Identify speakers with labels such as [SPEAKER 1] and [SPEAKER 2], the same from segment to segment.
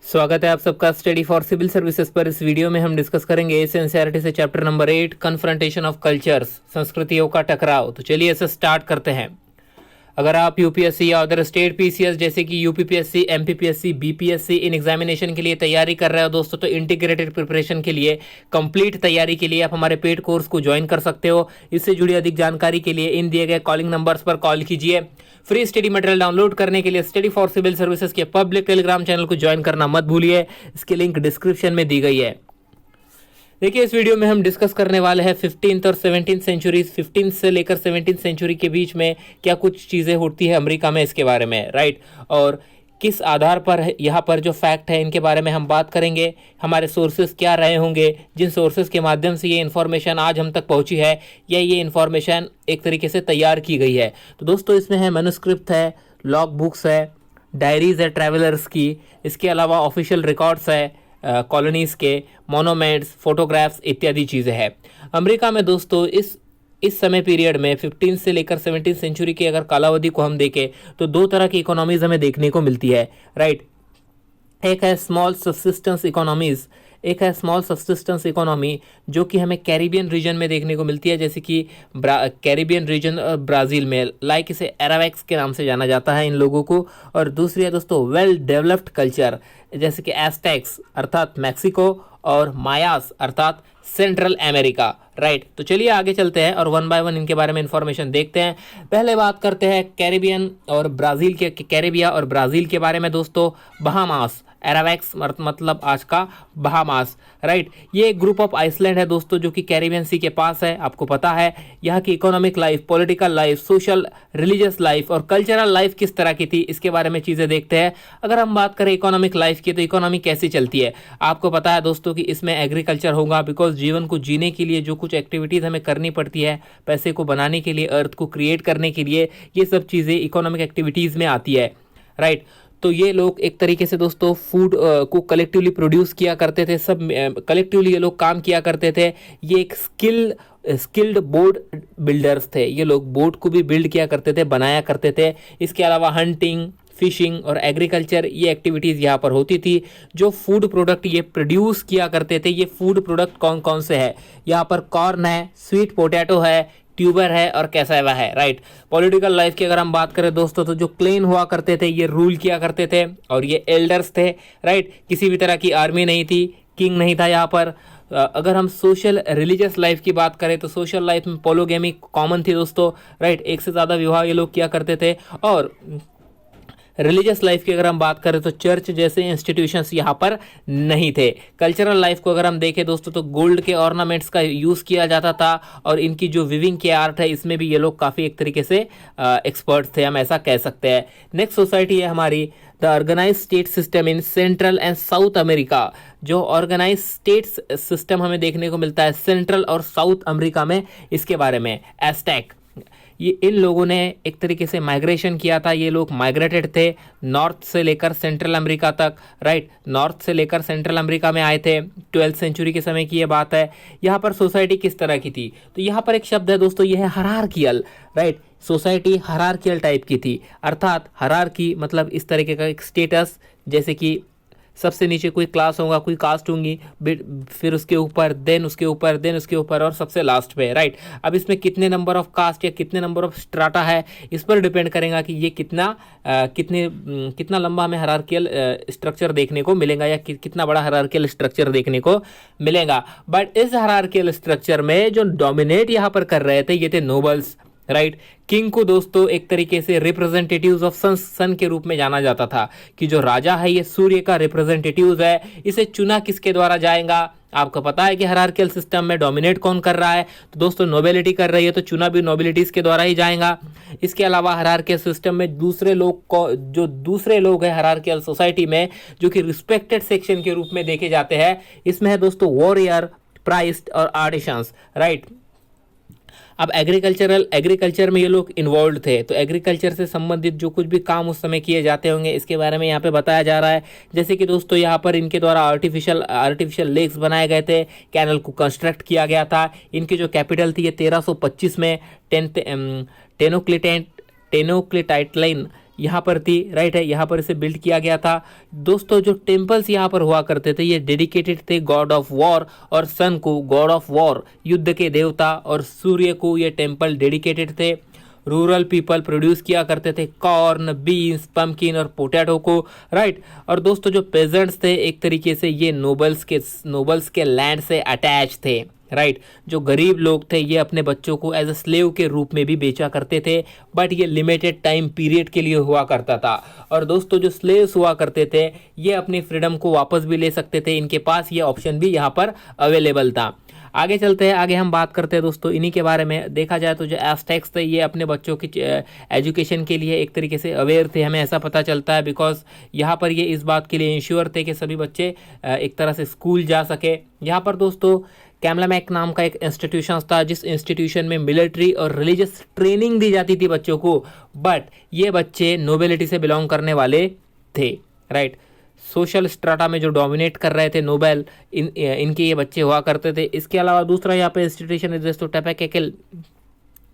[SPEAKER 1] स्वागत है आप सबका स्टडी फॉर सिविल सर्विसेज पर। इस वीडियो में हम डिस्कस करेंगे एनसीईआरटी से chapter number 8 confrontation of cultures, संस्कृतियों का टकराव। तो चलिए इसे स्टार्ट करते हैं। अगर आप यूपीएससी या अदर स्टेट पीसीएस जैसे कि UPPSC, MPPSC, BPSC in examination के लिए तैयारी कर रहे हो दोस्तों, तो इंटीग्रेटेड प्रिपरेशन के लिए, कंप्लीट तैयारी के लिए आप हमारे पेड कोर्स को ज्वाइन कर सकते हो। इससे जुड़ी अधिक जानकारी के लिए इन दिए गए कॉलिंग नंबर्स पर कॉल कीजिए। फ्री स्टडी मटेरियल डाउनलोड करने के लिए स्टडी फॉर सिविल सर्विसेज के पब्लिक टेलीग्राम चैनल को ज्वाइन करना मत भूलिए। इसकी लिंक डिस्क्रिप्शन में दी गई है। देखिए, इस वीडियो में हम डिस्कस करने वाले हैं 15th और 17th सेंचुरीज, 15th से लेकर 17th सेंचुरी के बीच में क्या कुछ चीज़ें होती है अमेरिका में, इसके बारे में, राइट। और किस आधार पर यहाँ पर जो फैक्ट है इनके बारे में हम बात करेंगे। हमारे सोर्सेज क्या रहे होंगे, जिन सोर्सेज के माध्यम से ये इन्फॉर्मेशन आज हम तक पहुँची है, या ये इन्फॉर्मेशन एक तरीके से तैयार की गई है। तो दोस्तों, इसमें है मैन्युस्क्रिप्ट है, लॉग बुक्स है, डायरीज है ट्रैवलर्स की, इसके अलावा ऑफिशियल रिकॉर्ड्स है कॉलोनीज के, मोनोमेंट्स, फोटोग्राफ्स इत्यादि चीज़ें हैं। अमेरिका में दोस्तों इस समय पीरियड में 15 से लेकर 17 सेंचुरी की अगर कालावधि को हम देखें तो दो तरह की इकोनॉमीज हमें देखने को मिलती है, राइट। एक है स्मॉल सब्सिस्टेंस इकोनॉमीज, एक है स्मॉल सब्सिस्टेंस इकोनॉमी जो कि हमें कैरिबियन रीजन में देखने को मिलती है, जैसे कि कैरिबियन रीजन और ब्राज़ील में, लाइक इसे एरावेक्स के नाम से जाना जाता है इन लोगों को। और दूसरी है दोस्तों वेल डेवलप्ड कल्चर, जैसे कि एस्टेक्स अर्थात मैक्सिको और मायास अर्थात सेंट्रल अमेरिका, राइट। तो चलिए आगे चलते हैं और वन बाय वन इनके बारे में इंफॉर्मेशन देखते हैं। पहले बात करते हैं कैरिबियन और ब्राज़ील के, कैरेबिया और ब्राज़ील के बारे में दोस्तों। बहामास, एरावेक्स मतलब आज का बहामास, राइट। ये एक ग्रुप ऑफ आइसलैंड है दोस्तों जो कि कैरिबियन सी के पास है। आपको पता है यहाँ की economic life, political life, social religious life और कल्चरल लाइफ किस तरह की थी, इसके बारे में चीज़ें देखते हैं। अगर हम बात करें इकोनॉमिक लाइफ की, तो इकोनॉमी कैसी चलती है आपको पता है दोस्तों कि इसमें एग्रीकल्चर होगा, बिकॉज जीवन को जीने के लिए जो कुछ एक्टिविटीज़ हमें करनी पड़ती है, पैसे को बनाने के लिए, अर्थ को क्रिएट करने के लिए, ये सब चीज़ें इकोनॉमिक एक्टिविटीज़ में आती है, राइट। तो ये लोग एक तरीके से दोस्तों फूड को कलेक्टिवली प्रोड्यूस किया करते थे, सब कलेक्टिवली ये लोग काम किया करते थे। ये एक स्किल्ड बोट बिल्डर्स थे, ये लोग बोट को भी बिल्ड किया करते थे, बनाया करते थे। इसके अलावा हंटिंग, फिशिंग और एग्रीकल्चर ये एक्टिविटीज़ यहाँ पर होती थी। जो फूड प्रोडक्ट ये प्रोड्यूस किया करते थे, ये फूड प्रोडक्ट कौन कौन से है, यहाँ पर कॉर्न है, स्वीट पोटैटो है, ट्यूबर है और कैसावा है, राइट। पॉलिटिकल लाइफ की अगर हम बात करें दोस्तों, तो जो क्लेन हुआ करते थे ये रूल किया करते थे और ये एल्डर्स थे, राइट। किसी भी तरह की आर्मी नहीं थी, किंग नहीं था यहाँ पर। अगर हम सोशल रिलीजियस लाइफ की बात करें तो सोशल लाइफ में पोलोगेमी कॉमन थी दोस्तों, राइट। एक से ज़्यादा विवाह ये लोग किया करते थे। और रिलीजियस लाइफ की अगर हम बात करें तो चर्च जैसे इंस्टीट्यूशंस यहाँ पर नहीं थे। कल्चरल लाइफ को अगर हम देखें दोस्तों, तो गोल्ड के ऑर्नामेंट्स का यूज़ किया जाता था और इनकी जो विविंग के आर्ट है इसमें भी ये लोग काफ़ी एक तरीके से एक्सपर्ट थे, हम ऐसा कह सकते हैं। नेक्स्ट सोसाइटी है हमारी the organise state system in central and south America. जो ऑर्गेनाइज स्टेट्स सिस्टम हमें देखने को मिलता है सेंट्रल और साउथ अमेरिका में, इसके बारे में एस्टेक, ये इन लोगों ने एक तरीके से माइग्रेशन किया था। ये लोग माइग्रेटेड थे नॉर्थ से लेकर सेंट्रल अमेरिका तक, राइट। नॉर्थ से लेकर सेंट्रल अमेरिका में आए थे, 12th सेंचुरी के समय की ये बात है। यहाँ पर सोसाइटी किस तरह की थी, तो यहाँ पर एक शब्द है दोस्तों, ये है हरारकियल, राइट। सोसाइटी हरारकियल टाइप की थी, अर्थात हरारकी मतलब इस तरीके का एक स्टेटस, जैसे कि सबसे नीचे कोई क्लास होगा, कोई कास्ट होंगी, फिर उसके ऊपर, देन उसके ऊपर, देन उसके ऊपर और सबसे लास्ट पे, राइट। अब इसमें कितने नंबर ऑफ कास्ट या कितने नंबर ऑफ स्ट्राटा है, इस पर डिपेंड करेगा कि ये कितना लंबा हमें हरारकियल स्ट्रक्चर देखने को मिलेगा या कितना बड़ा हरारकियल स्ट्रक्चर देखने को मिलेगा। बट इस हरारकियल स्ट्रक्चर में जो डोमिनेट यहाँ पर कर रहे थे ये थे नोबल्स, राइट। किंग को दोस्तों एक तरीके से रिप्रेजेंटेटिव्स ऑफ सन के रूप में जाना जाता था, कि जो राजा है ये सूर्य का रिप्रेजेंटेटिव है। इसे चुना किसके द्वारा जाएगा, आपको पता है कि हायरार्कियल सिस्टम में डोमिनेट कौन कर रहा है, तो दोस्तों नोबिलिटी कर रही है, तो चुना भी नोबिलिटीज के द्वारा ही जाएगा। इसके अलावा हायरार्कियल सिस्टम में दूसरे लोग हैं हायरार्कियल सोसाइटी में, जो कि रिस्पेक्टेड सेक्शन के रूप में देखे जाते हैं। इसमें है दोस्तों वॉरियर, प्राइस्ट और आर्टिशंस, राइट। अब एग्रीकल्चर में ये लोग इन्वॉल्व थे, तो एग्रीकल्चर से संबंधित जो कुछ भी काम उस समय किए जाते होंगे इसके बारे में यहाँ पे बताया जा रहा है। जैसे कि दोस्तों यहाँ पर इनके द्वारा आर्टिफिशियल लेक्स बनाए गए थे, कैनल को कंस्ट्रक्ट किया गया था। इनकी जो कैपिटल थी ये 1325 में टेनोक्लिटाइटलाइन यहाँ पर थी, राइट है, यहाँ पर इसे बिल्ड किया गया था। दोस्तों जो टेम्पल्स यहाँ पर हुआ करते थे ये डेडिकेटेड थे गॉड ऑफ वॉर, और सन को गॉड ऑफ वॉर युद्ध के देवता, और सूर्य को ये टेम्पल डेडिकेटेड थे। रूरल पीपल प्रोड्यूस किया करते थे कॉर्न, बीन्स, पम्पकिन और पोटैटो को, राइट। और दोस्तों जो पेजेंट्स थे एक तरीके से ये नोबल्स के लैंड से अटैच थे, राइट। जो गरीब लोग थे ये अपने बच्चों को एज अ स्लेव के रूप में भी बेचा करते थे, बट ये लिमिटेड टाइम पीरियड के लिए हुआ करता था। और दोस्तों जो स्लेव्स हुआ करते थे ये अपनी फ्रीडम को वापस भी ले सकते थे, इनके पास ये ऑप्शन भी यहाँ पर अवेलेबल था। आगे चलते हैं, आगे हम बात करते हैं दोस्तों इन्हीं के बारे में। देखा जाए तो जो एज़टेक्स थे ये अपने बच्चों की एजुकेशन के लिए एक तरीके से अवेयर थे, हमें ऐसा पता चलता है, बिकॉज यहाँ पर ये इस बात के लिए इंश्योर थे कि सभी बच्चे एक तरह से स्कूल जा सके। यहाँ पर दोस्तों कैमलामैक नाम का एक इंस्टीट्यूशन था जिस इंस्टीट्यूशन में मिलिट्री और रिलीजियस ट्रेनिंग दी जाती थी बच्चों को, बट ये बच्चे नोबेलिटी से बिलोंग करने वाले थे, राइट। सोशल स्ट्राटा में जो डोमिनेट कर रहे थे नोबेल, इनके ये बच्चे हुआ करते थे। इसके अलावा दूसरा यहाँ पे इंस्टीट्यूशन है दोस्तों टैपेकेकिल।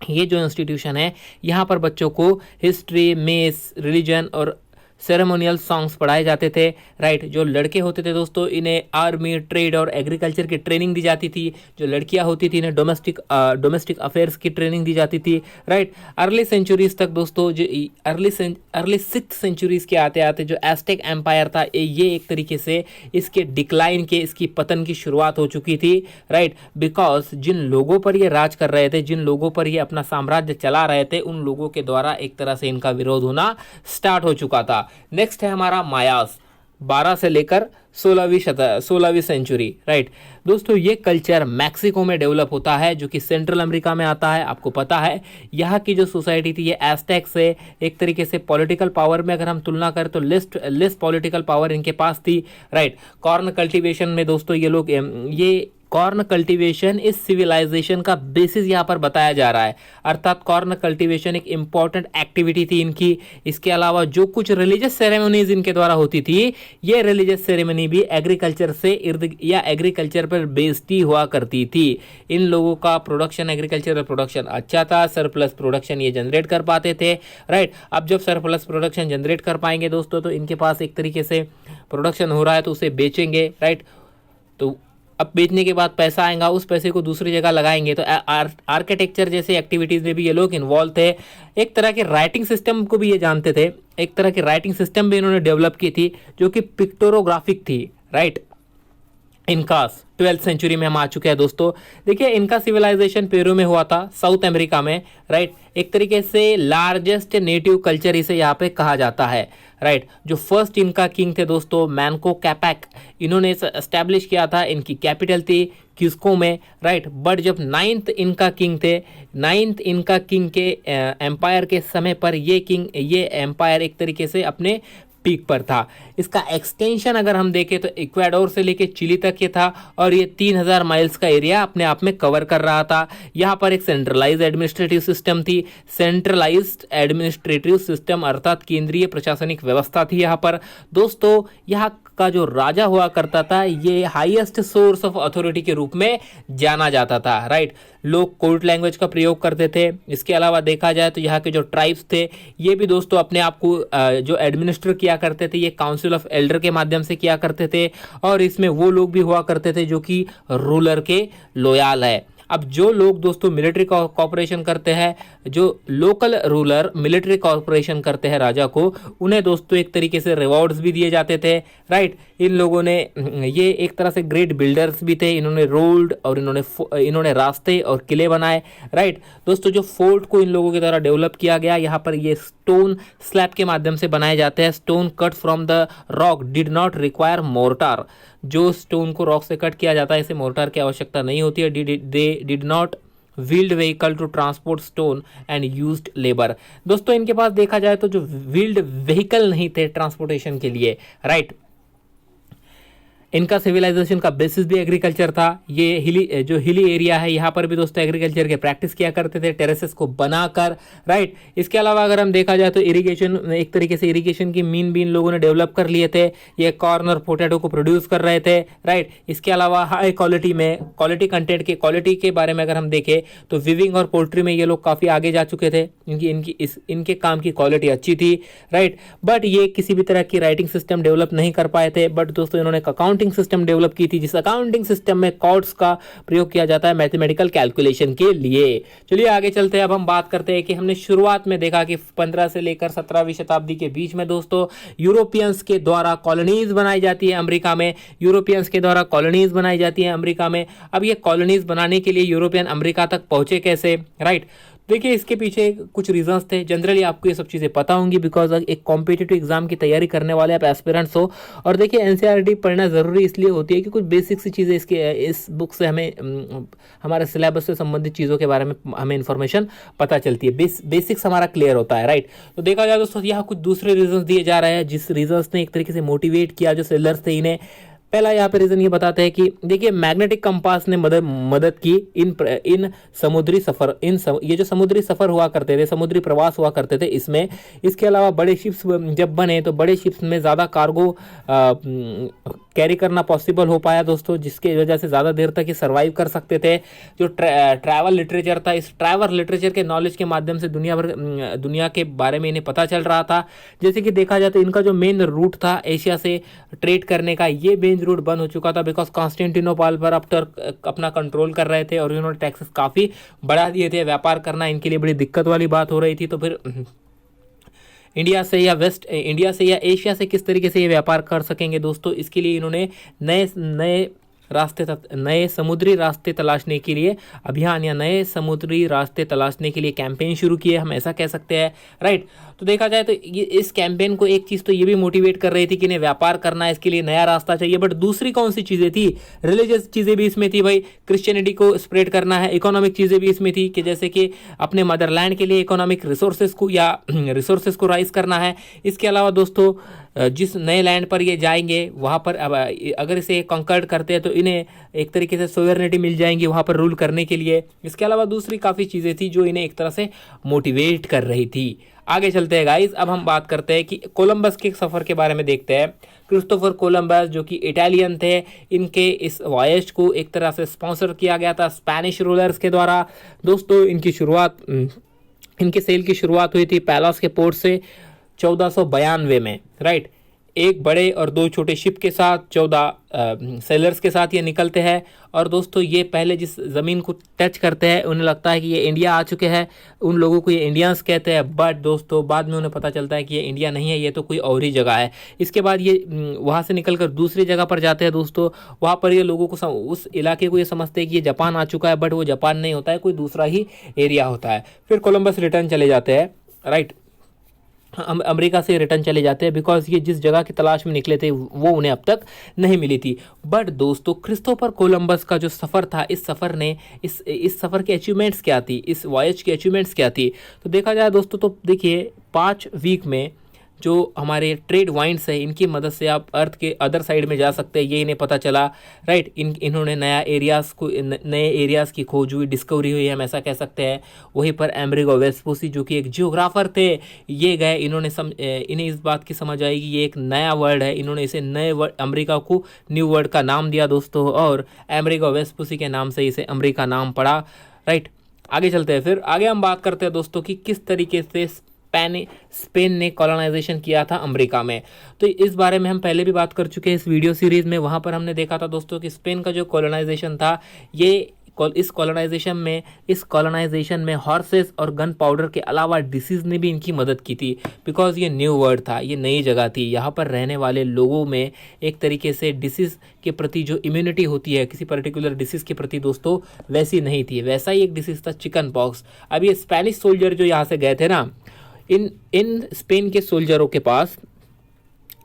[SPEAKER 1] ये जो इंस्टीट्यूशन है यहाँ पर बच्चों को हिस्ट्री, मेस, रिलीजन और सेरेमोनियल सॉन्ग्स पढ़ाए जाते थे, राइट। जो लड़के होते थे दोस्तों इन्हें आर्मी, ट्रेड और एग्रीकल्चर की ट्रेनिंग दी जाती थी। जो लड़कियां होती थी इन्हें डोमेस्टिक अफेयर्स की ट्रेनिंग दी जाती थी, राइट। अर्ली सेंचुरीज तक दोस्तों जो अर्ली 6th सेंचुरीज के आते आते जो एज़टेक एम्पायर था ये एक तरीके से इसके डिक्लाइन के, इसकी पतन की शुरुआत हो चुकी थी, राइट। बिकॉज जिन लोगों पर ये राज कर रहे थे, जिन लोगों पर ये अपना साम्राज्य चला रहे थे, उन लोगों के द्वारा एक तरह से इनका विरोध होना स्टार्ट हो चुका था। नेक्स्ट है हमारा मायास, 12 से लेकर 16वीं सेंचुरी, राइट। दोस्तों ये कल्चर मैक्सिको में डेवलप होता है जो कि सेंट्रल अमेरिका में आता है। आपको पता है यहाँ की जो सोसाइटी थी ये एज़टेक से एक तरीके से पॉलिटिकल पावर में अगर हम तुलना करें तो लेस पॉलिटिकल पावर इनके पास थी, राइट। कॉर्न कल्टीवेशन में दोस्तों ये लोग ये कॉर्न कल्टीवेशन इस सिविलाइजेशन का बेसिस यहाँ पर बताया जा रहा है, अर्थात कॉर्न कल्टीवेशन एक इंपॉर्टेंट एक्टिविटी थी इनकी। इसके अलावा जो कुछ रिलीजियस सेरेमनीज इनके द्वारा होती थी ये रिलीजियस सेरेमनी भी एग्रीकल्चर से एग्रीकल्चर पर बेस्ड ही हुआ करती थी। इन लोगों का प्रोडक्शन, एग्रीकल्चरल प्रोडक्शन अच्छा था, सरप्लस प्रोडक्शन ये जनरेट कर पाते थे, राइट। अब जब सरप्लस प्रोडक्शन जनरेट कर पाएंगे दोस्तों तो इनके पास एक तरीके से प्रोडक्शन हो रहा है तो उसे बेचेंगे, राइट। तो अब बेचने के बाद पैसा आएगा, उस पैसे को दूसरी जगह लगाएंगे। तो आर्किटेक्चर जैसे एक्टिविटीज़ में भी ये लोग इन्वॉल्व थे। एक तरह के राइटिंग सिस्टम को भी ये जानते थे, एक तरह की राइटिंग सिस्टम भी इन्होंने डेवलप की थी जो कि पिक्टोरोग्राफिक थी, राइट। इनकास 12th सेंचुरी में हम आ चुके हैं दोस्तों। देखिए इनका सिविलाइजेशन पेरू में हुआ था, साउथ अमेरिका में, राइट। एक तरीके से लार्जेस्ट नेटिव कल्चर इसे यहाँ पे कहा जाता है, राइट। जो फर्स्ट इनका किंग थे दोस्तों मैनको कैपेक, इन्होंने एस्टैब्लिश किया था, इनकी कैपिटल थी क्यूस्को में, राइट। बट जब 9th इनका किंग थे, 9th इनका किंग के एम्पायर के समय पर ये एम्पायर एक तरीके से अपने पीक पर था। इसका एक्सटेंशन अगर हम देखें तो इक्वाडोर से लेके चिली तक ये था और ये 3000 माइल्स का एरिया अपने आप में कवर कर रहा था। यहाँ पर एक सेंट्रलाइज्ड एडमिनिस्ट्रेटिव सिस्टम थी, सेंट्रलाइज्ड एडमिनिस्ट्रेटिव सिस्टम अर्थात केंद्रीय प्रशासनिक व्यवस्था थी यहाँ पर। दोस्तों यहाँ का जो राजा हुआ करता था ये हाईएस्ट सोर्स ऑफ अथॉरिटी के रूप में जाना जाता था, राइट। लोग कोर्ट लैंग्वेज का प्रयोग करते थे। इसके अलावा देखा जाए तो यहाँ के जो ट्राइब्स थे ये भी दोस्तों अपने आप को जो एडमिनिस्टर किया करते थे ये काउंसिल ऑफ एल्डर के माध्यम से किया करते थे, और इसमें वो लोग भी हुआ करते थे जो कि रूलर के लॉयल है। अब जो लोग दोस्तों मिलिट्री कॉर्पोरेशन करते हैं, जो लोकल रूलर मिलिट्री कॉर्पोरेशन करते हैं राजा को, उन्हें दोस्तों एक तरीके से रिवॉर्ड्स भी दिए जाते थे, राइट। इन लोगों ने ये एक तरह से ग्रेट बिल्डर्स भी थे, इन्होंने रोड और इन्होंने रास्ते और किले बनाए, राइट। दोस्तों जो फोर्ट को इन लोगों के द्वारा डेवलप किया गया, यहाँ पर ये स्टोन स्लैब के माध्यम से बनाए जाते हैं। Stone cut from the rock did not require mortar, जो स्टोन को रॉक से कट किया जाता है इसे मोर्टार की आवश्यकता नहीं होती है। They did not wheeled vehicle to transport stone and used labour. दोस्तों इनके पास देखा जाए तो जो व्हील्ड व्हीकल नहीं थे ट्रांसपोर्टेशन के लिए, राइट। इनका सिविलाइजेशन का बेसिस भी एग्रीकल्चर था। ये हिली एरिया है, यहाँ पर भी दोस्तों एग्रीकल्चर के प्रैक्टिस किया करते थे टेरेसेस को बनाकर, राइट। इसके अलावा अगर हम देखा जाए तो इरिगेशन, एक तरीके से इरिगेशन की मीन भी इन लोगों ने डेवलप कर लिए थे। ये कॉर्न और पोटैटो को प्रोड्यूस कर रहे थे, राइट। इसके अलावा हाई क्वालिटी में, क्वालिटी के बारे में अगर हम देखें तो विविंग और पोल्ट्री में ये लोग काफ़ी आगे जा चुके थे। इनके काम की क्वालिटी अच्छी थी, राइट। बट ये किसी भी तरह की राइटिंग सिस्टम डेवलप नहीं कर पाए थे। बट दोस्तों इन्होंने अकाउंटिंग सिस्टम डेवलप की थी, जिस अकाउंटिंग सिस्टम में कॉर्ड्स का प्रयोग किया जाता है मैथमेटिकल कैलकुलेशन के लिए। चलिए आगे चलते हैं। अब हम बात करते हैं कि हमने शुरुआत में देखा कि 15 से लेकर 17वीं शताब्दी के बीच में दोस्तों यूरोपियंस के द्वारा कॉलोनीज बनाई जाती है अमेरिका में। अब ये कॉलोनीज बनाने के लिए यूरोपियन अमेरिका तक पहुंचे कैसे, राइट। देखिए इसके पीछे कुछ रीजंस थे। जनरली आपको ये सब चीज़ें पता होंगी बिकॉज एक कॉम्पिटिटिव एग्जाम की तैयारी करने वाले आप एस्पिरेंट्स हो। और देखिए एनसीईआरटी पढ़ना ज़रूरी इसलिए होती है कि कुछ बेसिक सी चीज़ें इस बुक से हमें हमारे सिलेबस से संबंधित चीज़ों के बारे में हमें इन्फॉर्मेशन पता चलती है, बेसिक्स हमारा क्लियर होता है, राइट। तो देखा जाए दोस्तों यहाँ कुछ दूसरे रीजंस दिए जा रहे हैं जिस रीजंस ने एक तरीके से मोटिवेट किया जो सेलर्स थे इन्हें। पहला यहाँ पे रीजन ये बताते हैं कि देखिए मैग्नेटिक कंपास ने मदद की इन समुद्री सफर, ये जो समुद्री सफर हुआ करते थे, समुद्री प्रवास हुआ करते थे इसमें। इसके अलावा बड़े शिप्स जब बने तो बड़े शिप्स में ज़्यादा कार्गो कैरी करना पॉसिबल हो पाया दोस्तों, जिसके वजह से ज़्यादा देर तक ये सर्वाइव कर सकते थे। जो ट्रैवल लिटरेचर था, इस ट्रैवल लिटरेचर के नॉलेज के माध्यम से दुनिया के बारे में इन्हें पता चल रहा था। जैसे कि देखा जाए तो इनका जो मेन रूट था एशिया से ट्रेड करने का, ये मेन रूट बंद हो चुका था बिकॉज कॉन्स्टेंटिनोपल पर अब टर्क अपना कंट्रोल कर रहे थे और इन्होंने टैक्सेस काफ़ी बढ़ा दिए थे। व्यापार करना इनके लिए बड़ी दिक्कत वाली बात हो रही थी। तो फिर इंडिया से या एशिया से किस तरीके से ये व्यापार कर सकेंगे दोस्तों, इसके लिए इन्होंने नए समुद्री रास्ते तलाशने के लिए अभियान या नए समुद्री रास्ते तलाशने के लिए कैंपेन शुरू किए, हम ऐसा कह सकते हैं, राइट। तो देखा जाए तो ये इस कैंपेन को एक चीज़ तो ये भी मोटिवेट कर रही थी कि इन्हें व्यापार करना है, इसके लिए नया रास्ता चाहिए। बट दूसरी कौन सी चीज़ें थी, रिलीजियस चीज़ें भी इसमें थी भाई, क्रिश्चियनिटी को स्प्रेड करना है। इकोनॉमिक चीज़ें भी इसमें थी कि जैसे कि अपने मदरलैंड के लिए इकोनॉमिक रिसोर्सेज को राइज करना है। इसके अलावा दोस्तों जिस नए लैंड पर ये जाएंगे वहाँ पर अगर इसे कंकर्ड करते हैं तो इन्हें एक तरीके से सोवरेनिटी मिल जाएंगी वहाँ पर रूल करने के लिए। इसके अलावा दूसरी काफ़ी चीज़ें थी जो इन्हें एक तरह से मोटिवेट कर रही थी। आगे चलते हैं गाइस। अब हम बात करते हैं कि कोलंबस के सफ़र के बारे में देखते हैं। क्रिस्टोफर कोलंबस जो कि इटालियन थे, इनके इस वॉयज को एक तरह से स्पॉन्सर किया गया था स्पेनिश रूलर्स के द्वारा। दोस्तों इनके सेल की शुरुआत हुई थी पैलोस के पोर्ट से 1492 में, राइट। एक बड़े और दो छोटे शिप के साथ 14 सेलर्स के साथ ये निकलते हैं। और दोस्तों ये पहले जिस ज़मीन को टच करते हैं उन्हें लगता है कि ये इंडिया आ चुके हैं, उन लोगों को ये इंडियंस कहते हैं। बट दोस्तों बाद में उन्हें पता चलता है कि ये इंडिया नहीं है, ये तो कोई और ही जगह है। इसके बाद ये वहाँ से निकलकर दूसरी जगह पर जाते हैं दोस्तों। वहाँ पर ये लोगों को उस इलाके को ये समझते हैं कि ये जापान आ चुका है, बट वो जापान नहीं होता है, कोई दूसरा ही एरिया होता है। फिर कोलंबस रिटर्न चले जाते हैं, राइट। अमेरिका से रिटर्न चले जाते हैं बिकॉज ये जिस जगह की तलाश में निकले थे वो उन्हें अब तक नहीं मिली थी। बट दोस्तों क्रिस्टोफर कोलंबस का जो सफ़र था, इस सफ़र ने इस सफ़र की अचीवमेंट्स क्या थी, इस वॉयज की अचीवमेंट्स क्या थी, तो देखा जाए दोस्तों तो देखिए 5 वीक में जो हमारे ट्रेड वाइंड्स है इनकी मदद से आप अर्थ के अदर साइड में जा सकते हैं, ये इन्हें पता चला, राइट। इन्होंने नए एरियाज़ की खोज हुई, डिस्कवरी हुई, हम ऐसा कह सकते हैं। वहीं पर अमेरिगो वेस्पूसी जो कि एक जियोग्राफर थे, ये गए, इन्हें इस बात की समझ आई कि ये एक नया वर्ड है। इन्होंने इसे नए वर्ड, अमेरिका को न्यू वर्ड का नाम दिया दोस्तों, और अमेरिगो वेस्पूसी के नाम से इसे अमेरिका नाम पड़ा, राइट। आगे चलते हैं। फिर आगे हम बात करते हैं दोस्तों कि किस तरीके से स्पेन ने कॉलोनाइजेशन किया था अमेरिका में। तो इस बारे में हम पहले भी बात कर चुके हैं इस वीडियो सीरीज में। वहाँ पर हमने देखा था दोस्तों कि स्पेन का जो कॉलोनाइजेशन था, इस कॉलोनाइजेशन में हॉर्सेस और गन पाउडर के अलावा डिसीज़ ने भी इनकी मदद की थी बिकॉज ये न्यू वर्ड था, ये नई जगह थी। यहाँ पर रहने वाले लोगों में एक तरीके से डिसीज़ के प्रति जो इम्यूनिटी होती है किसी पर्टिकुलर डिसीज़ के प्रति दोस्तों, वैसी नहीं थी। वैसा ही एक डिसीज़ था चिकन पॉक्स। अब ये स्पेनिश सोल्जर जो यहाँ से गए थे ना, इन स्पेन के सोल्जरों के पास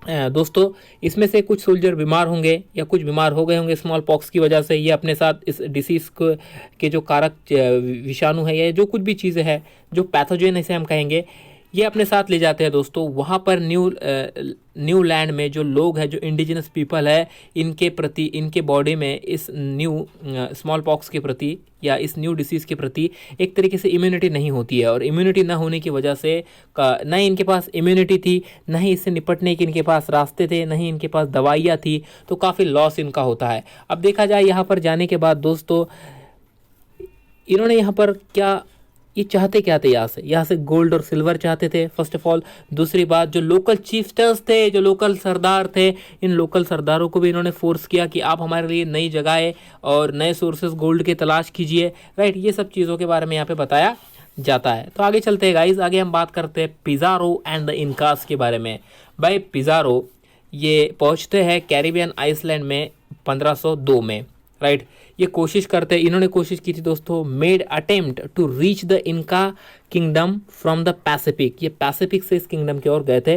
[SPEAKER 1] दोस्तों इसमें से कुछ सोल्जर बीमार होंगे या कुछ बीमार हो गए होंगे स्मॉल पॉक्स की वजह से। ये अपने साथ इस डिसीज़ के जो कारक विषाणु है या जो कुछ भी चीज़ें हैं जो पैथोजेन इसे हम कहेंगे, ये अपने साथ ले जाते हैं दोस्तों। वहाँ पर न्यू लैंड में जो लोग हैं, जो इंडिजिनस पीपल है, इनके प्रति, इनके बॉडी में इस न्यू स्मॉल पॉक्स के प्रति या इस न्यू डिसीज़ के प्रति एक तरीके से इम्यूनिटी नहीं होती है। और इम्यूनिटी ना होने की वजह से न ही इनके पास इम्यूनिटी थी, न ही इससे निपटने के इनके पास रास्ते थे, न ही इनके पास दवाइयाँ थी, तो काफ़ी लॉस इनका होता है। अब देखा जाए यहाँ पर जाने के बाद दोस्तों, इन्होंने यहाँ पर क्या, ये चाहते क्या थे यहाँ से गोल्ड और सिल्वर चाहते थे फर्स्ट ऑफ ऑल। दूसरी बात, जो लोकल चीफ्टर्स थे, जो लोकल सरदार थे, इन लोकल सरदारों को भी इन्होंने फोर्स किया कि आप हमारे लिए नई जगहें और नए सोर्सेज गोल्ड के तलाश कीजिए, राइट। ये सब चीज़ों के बारे में यहाँ पे बताया जाता है। तो आगे चलते हैं गाइज, आगे हम बात करते हैं पिज़ारो एंड द इनकास के बारे में। भाई पिज़ारो ये पहुँचते हैं कैरिबियन आइसलैंड में 1502 में, राइट। ये कोशिश करते, इन्होंने कोशिश की थी दोस्तों, made attempt to reach the Inca kingdom from the Pacific. ये पैसिफिक से इस किंगडम की ओर गए थे।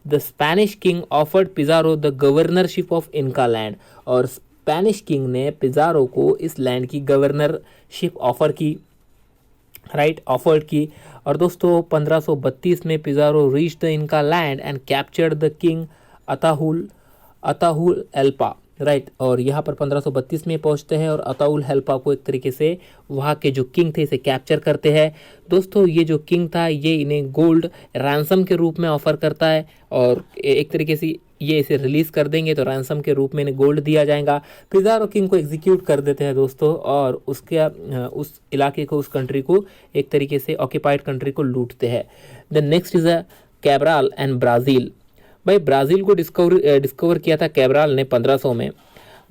[SPEAKER 1] The Spanish king offered Pizarro the governorship of Inca land, और स्पेनिश किंग ने पिज़ारो को इस लैंड की गवर्नरशिप ऑफर की, राइट, ऑफर्ड की। और दोस्तों 1532 में Pizarro reach the Inca land and captured the king Atahualpa, right. और यहाँ पर 1532 में पहुँचते हैं और अताउल हेल्पा को एक तरीके से वहाँ के जो किंग थे इसे कैप्चर करते हैं। दोस्तों ये जो किंग था ये इन्हें गोल्ड रैंसम के रूप में ऑफर करता है, और एक तरीके से ये इसे रिलीज़ कर देंगे तो रैंसम के रूप में इन्हें गोल्ड दिया जाएगा। पिज़ारो किंग को एग्जीक्यूट कर देते हैं दोस्तों, और उसके उस इलाके को, उस कंट्री को, एक तरीके से ऑक्यूपाइड कंट्री को लूटते हैं। The next is a Cabral and Brazil. भाई ब्राज़ील को डिस्कवर किया था कैब्राल ने 1500 में।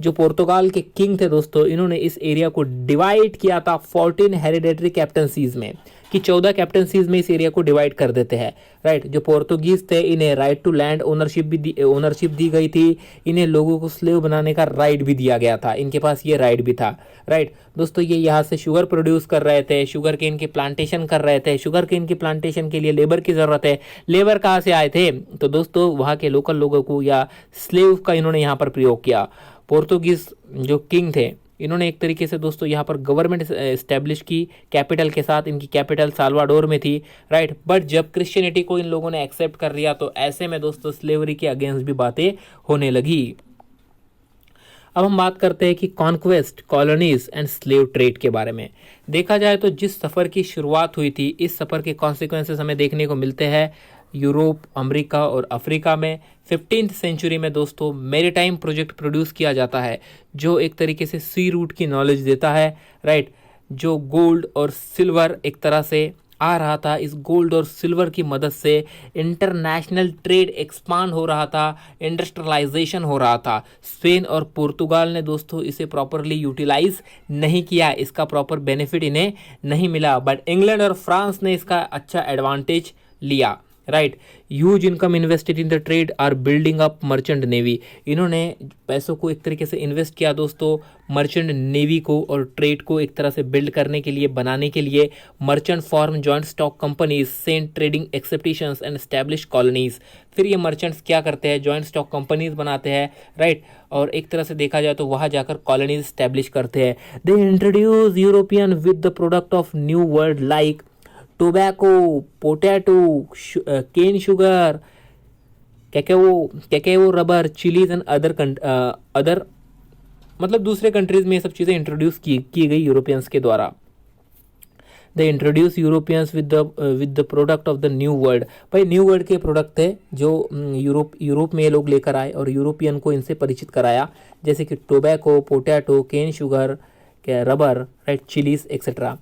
[SPEAKER 1] जो पुर्तगाल के किंग थे दोस्तों, इन्होंने इस एरिया को डिवाइड किया था 14 हेरिडेटरी कैप्टनसीज में, कि 14 कैप्टनसीज में इस एरिया को डिवाइड कर देते हैं, राइट। जो पोर्तुगीज थे इन्हें राइट टू लैंड ओनरशिप दी गई थी। इन्हें लोगों को स्लेव बनाने का राइट भी दिया गया था, इनके पास ये राइट भी था, राइट। दोस्तों ये यहाँ से शुगर प्रोड्यूस कर रहे थे, शुगर केन के प्लांटेशन कर रहे थे। शुगर केन के प्लांटेशन के लिए लेबर की ज़रूरत है। लेबर कहाँ से आए थे? तो दोस्तों वहाँ के लोकल लोगों को या स्लेव का इन्होंने यहाँ पर प्रयोग किया। पोर्तुगीज जो किंग थे इन्होंने एक तरीके से दोस्तों यहाँ पर गवर्नमेंट एस्टेब्लिश की कैपिटल के साथ। इनकी कैपिटल साल्वाडोर में थी, राइट। बट जब क्रिश्चियनिटी को इन लोगों ने एक्सेप्ट कर लिया तो ऐसे में दोस्तों स्लेवरी के अगेंस्ट भी बातें होने लगी। अब हम बात करते हैं कि conquest, colonies and slave trade के बारे में। देखा जाए तो जिस सफ़र की शुरुआत हुई थी, इस सफ़र के कॉन्सिक्वेंसेस हमें देखने को मिलते हैं यूरोप, अमेरिका और अफ्रीका में। 15th सेंचुरी में दोस्तों मैरीटाइम प्रोजेक्ट प्रोड्यूस किया जाता है, जो एक तरीके से सी रूट की नॉलेज देता है, राइट। जो गोल्ड और सिल्वर एक तरह से आ रहा था, इस गोल्ड और सिल्वर की मदद से इंटरनेशनल ट्रेड एक्सपांड हो रहा था, इंडस्ट्रियलाइजेशन हो रहा था। स्पेन और पुर्तगाल ने दोस्तों इसे प्रॉपरली यूटिलाइज नहीं किया, इसका प्रॉपर बेनिफिट इन्हें नहीं मिला। बट इंग्लैंड और फ्रांस ने इसका अच्छा एडवांटेज लिया, right. Huge income invested in the trade are building up merchant navy. इन्होंने पैसों को एक तरीके से इन्वेस्ट किया दोस्तों मर्चेंट नेवी को और ट्रेड को एक तरह से बिल्ड करने के लिए, बनाने के लिए। Merchant form joint stock companies, sent trading expeditions and establish colonies. फिर ये मर्चेंट्स क्या करते हैं? जॉइंट स्टॉक कंपनीज बनाते हैं, राइट। और एक तरह से देखा जाए तो वहाँ जाकर कॉलोनीज स्टैब्लिश करते हैं। They introduce European with the product of New World like tobacco, potato, cane sugar, cacao, rubber, chillies and other मतलब दूसरे कंट्रीज में ये सब चीज़ें इंट्रोड्यूस की गई यूरोपियंस के द्वारा। They introduce Europeans with the product of the new world. भाई न्यू वर्ल्ड के प्रोडक्ट थे जो यूरोप में ये लोग लेकर आए और यूरोपियन को इनसे परिचित कराया, जैसे कि tobacco, potato, cane sugar, rubber, right, chillies etcetera.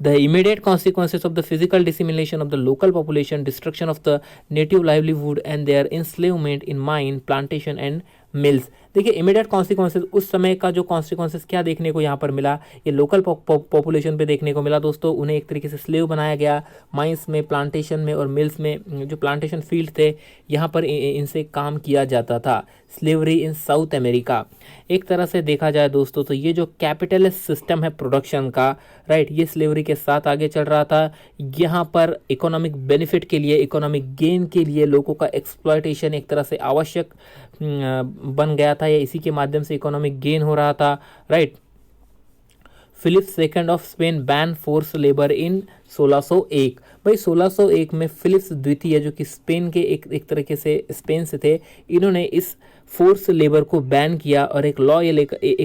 [SPEAKER 1] The immediate consequences of the physical dissimulation of the local population, destruction of the native livelihood and their enslavement in mine, plantation and mills। देखिए immediate consequences, उस समय का जो consequences क्या देखने को यहाँ पर मिला, ये लोकल पॉपुलेशन पे देखने को मिला दोस्तों। उन्हें एक तरीके से स्लेव बनाया गया, माइंस में, प्लांटेशन में और मिल्स में। जो प्लांटेशन फील्ड थे यहाँ पर इनसे काम किया जाता था। स्लेवरी इन साउथ अमेरिका, एक तरह से देखा जाए दोस्तों तो ये जो कैपिटलिस्ट सिस्टम है प्रोडक्शन का, राइट, ये स्लेवरी के साथ आगे चल रहा था। यहाँ पर इकोनॉमिक बेनिफिट के लिए, इकोनॉमिक गेन के लिए लोगों का एक्सप्लॉयटेशन एक तरह से आवश्यक बन गया था, या इसी के माध्यम से इकोनॉमिक गेन हो रहा था, right. Philip second of Spain ban force labour in 1601। भाई 1601 में फिलिप्स द्वितीय जो कि स्पेन के एक तरीके से स्पेन से थे, इन्होंने इस फोर्स लेबर को बैन किया और एक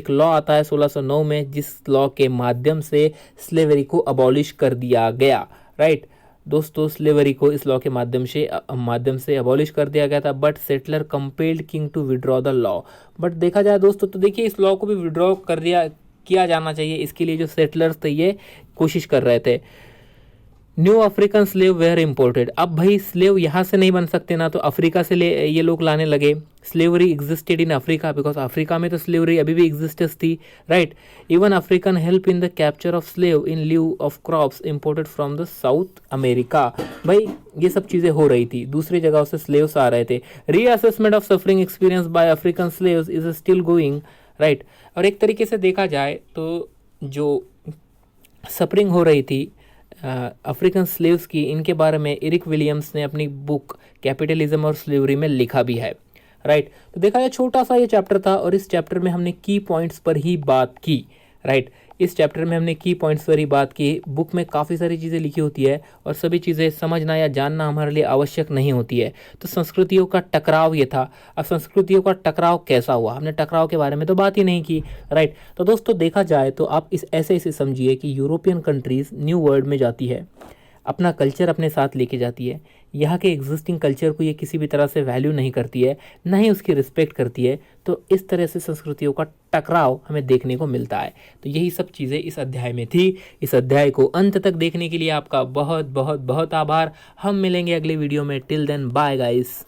[SPEAKER 1] लॉ आता है 1609 में, जिस लॉ के माध्यम से स्लेवरी को अबॉलिश कर दिया गया। राइट दोस्तों, स्लेवरी को इस लॉ के माध्यम से अबॉलिश कर दिया गया था। But settler compelled king to withdraw the law. But देखा जाए दोस्तों तो देखिए इस लॉ को भी विड्रॉ किया जाना चाहिए। इसके लिए जो सेटलर्स थे ये कोशिश कर रहे थे। New African slave were imported. अब भाई स्लेव यहाँ से नहीं बन सकते ना, तो अफ्रीका से ये लोग लाने लगे। Slavery existed in Africa because Africa में तो स्लेवरी अभी भी एग्जिस्टेंस थी। Right, even African help in the capture of slave in lieu of crops imported from the south America. भाई ये सब चीज़ें हो रही थी, दूसरी जगह से स्लेव्स आ रहे थे। Reassessment of suffering experience by African slaves is still going. Right, और एक तरीके से देखा जाए तो जो सफरिंग हो रही थी अफ्रीकन स्लेव्स की, इनके बारे में एरिक विलियम्स ने अपनी बुक कैपिटलिज्म और स्लेवरी में लिखा भी है। राइट, तो देखा जाए छोटा सा ये चैप्टर था और इस चैप्टर में हमने की पॉइंट्स पर ही बात की। राइट, इस चैप्टर में हमने की पॉइंट्स पर ही बात की। बुक में काफ़ी सारी चीज़ें लिखी होती है और सभी चीज़ें समझना या जानना हमारे लिए आवश्यक नहीं होती है। तो संस्कृतियों का टकराव ये था। अब संस्कृतियों का टकराव कैसा हुआ, हमने टकराव के बारे में तो बात ही नहीं की। राइट, तो दोस्तों देखा जाए तो आप ऐसे समझिए कि यूरोपियन कंट्रीज़ न्यू वर्ल्ड में जाती है, अपना कल्चर अपने साथ लेके जाती है। यहाँ के एग्जिस्टिंग कल्चर को ये किसी भी तरह से वैल्यू नहीं करती है, ना ही उसकी रिस्पेक्ट करती है। तो इस तरह से संस्कृतियों का टकराव हमें देखने को मिलता है। तो यही सब चीज़ें इस अध्याय में थी। इस अध्याय को अंत तक देखने के लिए आपका बहुत बहुत बहुत आभार। हम मिलेंगे अगले वीडियो में। Till then bye guys.